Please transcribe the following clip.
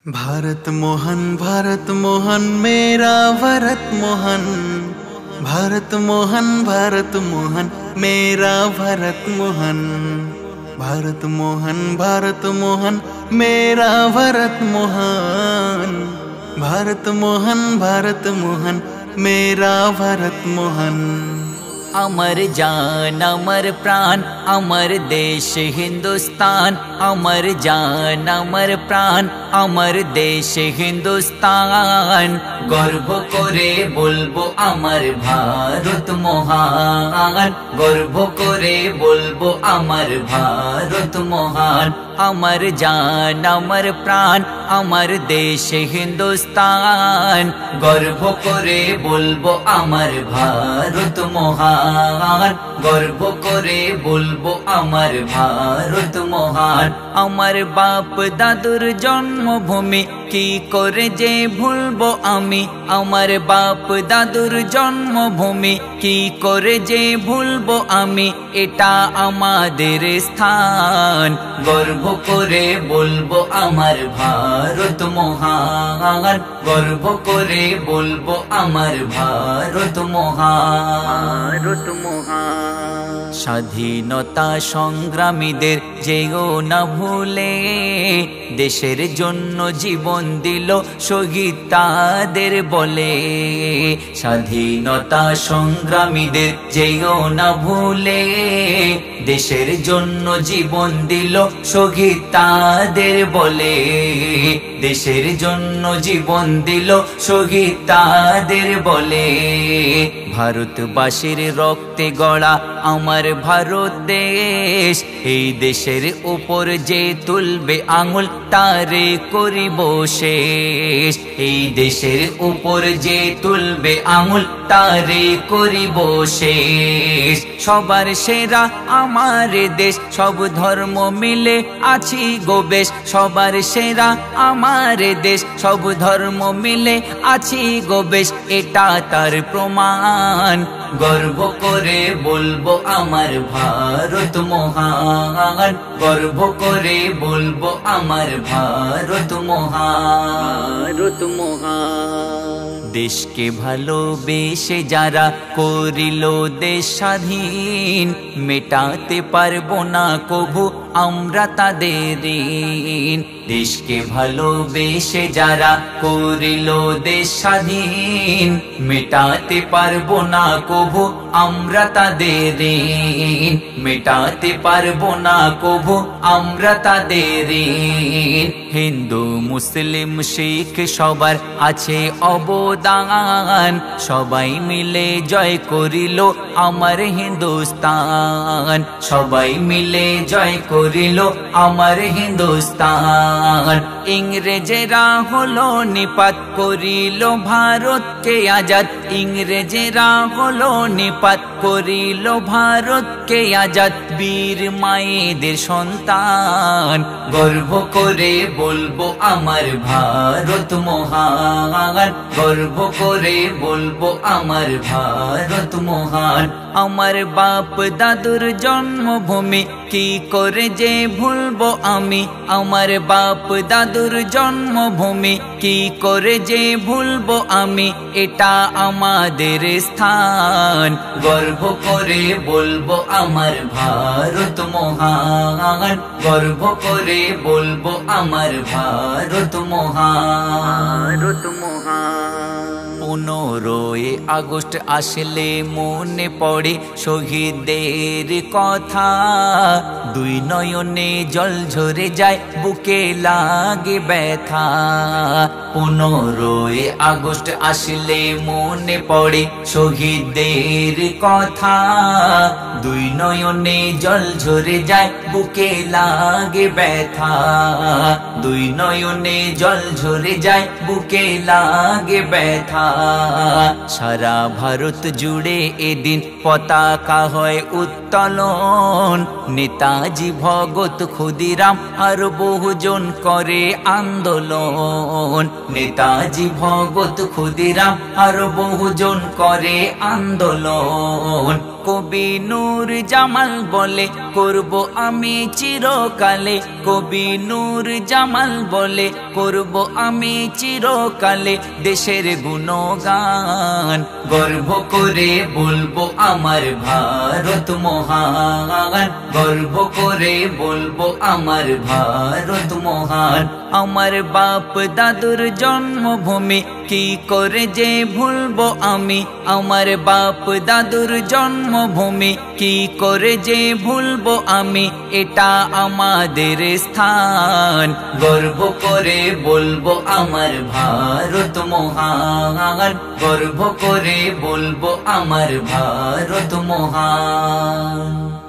भारत मोहन मेरा भरत मोहन। भारत मोहन मेरा भरत मोहन। भारत मोहन मेरा भरत मोहन। भारत मोहन मेरा भरत मोहन। अमर जान अमर प्राण अमर देश हिंदुस्तान। अमर जान अमर प्राण अमर देश हिंदुस्तान। गर्व करे बोलबो अमर भारत महान। गर्व करे बोलबो अमर भारत महान। अमर जान अमर प्राण अमर देश हिंदुस्तान। गर्व करे बोलबो अमर भारत महान। गर्व करे बोलबो अमर भारत महान। अमर बाप दादुर जन्मभूमि की करे जे भूलबो आमी। अमर बाप दादुर जन्मभूमि की करे जे भूलबो आमी। एटा आमादेर स्थान। गर्व करे बोलबो अमर भारत महान। गर्व करे बोलबो अमर भारत महान। স্বাধীনতা সংগ্রামীদের যেও না ভুলে। দেশের জন্য জীবন দিল শহীদ তাদের বলে। স্বাধীনতা সংগ্রামীদের যেও না ভুলে। দেশের জন্য জীবন দিল শহীদ তাদের বলে। দেশের জন্য জীবন দিল শহীদ তাদের বলে। ভারতবাসীর রক্তে গড়া আমার ভারত দেশ। এই দেশের উপর যে তুলবে আঙুল তারে করিব শেষ। এই দেশের উপর যে তুলবে আঙুল তারে করিব শেষ। সবার সেরা আমার দেশ সব ধর্ম মিলে আছি গো বেশ। সবার সেরা আমার দেশ সব ধর্ম মিলে আছি গো বেশ। এটা তার প্রমাণ। গর্ব করে বলবো আমার ভারত মহান। গর্ব করে বলবো আমার ভারত মহান। দেশকে ভালোবেসে যারা করিল দেশ স্বাধীন। মেটাতে পারবো না কভু আমরা তাদের ঋণ। দেশকে ভালোবেসে যারা করিল দেশ স্বাধীন। মেটাতে পারবো না কভু আমরা তাদের ঋণ। মেটাতে পারবো না কভু আমরা তাদের ঋণ। হিন্দু মুসলিম শিখ সবার আছে অবদান। সবাই মিলে জয় করিল আমার হিন্দুস্তান। সবাই মিলে জয় করিল আমার হিন্দুস্তান। ইংরেজেরা হলো নিপাত করিল ভারতকে আজাদ। ইংরেজেরা হলো নিপাত করিল ভারতকে আজাদ। বীর মায়েদের সন্তান। গর্ব করে বলবো আমার ভারত মহান। গর্ব করে বলবো আমার ভারত মহান। আমার বাপ দাদুর জন্মভূমি কি করে যে ভুলবো আমি। আমার বাপ দাদুর জন্মভূমি কি করে যে ভুলবো আমি। এটা আমাদের স্থান। গর্ব করে বলবো আমার ভারত মহান। গর্ব করে বলবো আমার ভারত মহান। 15ই আগস্ট আসলে মনে পড়ে শহীদদের কথা। দুই নয়নে জল ঝরে যায় বুকে লাগে ব্যথা। 15ই আগস্ট আসলে মনে পড়ে শহীদদের কথা। দুই নয়নে জল ঝরে যায় বুকে লাগে ব্যথা। দুই নয়নে জল ঝরে যায় বুকে লাগে ব্যথা। সারা ভারত জুড়ে এদিন পতাকা হয় উত্তোলন। নেতাজি ভগত ক্ষুদিরাম আর বহুজন করে আন্দোলন। নেতাজি ভগত ক্ষুদিরাম আর বহুজন করে আন্দোলন। কবি নূর জামাল বলে করব আমি চিরকালে, কবি নূর জামাল বলে করব আমি চিরকালে দেশের গুণগান। গর্ব করে বলবো আমার ভারত মহান, গর্ব করে বলবো আমার ভারত মহান। আমার বাপ দাদুর জন্মভূমি কি করে যে ভুলবো আমি, আমার বাপ দাদুর জন্মভূমি কি করে যে ভুলবো আমি, এটা আমাদের স্থান। গর্ব করে বলবো আমার ভারত মহান, গর্ব করে বলবো আমার ভারত মহান।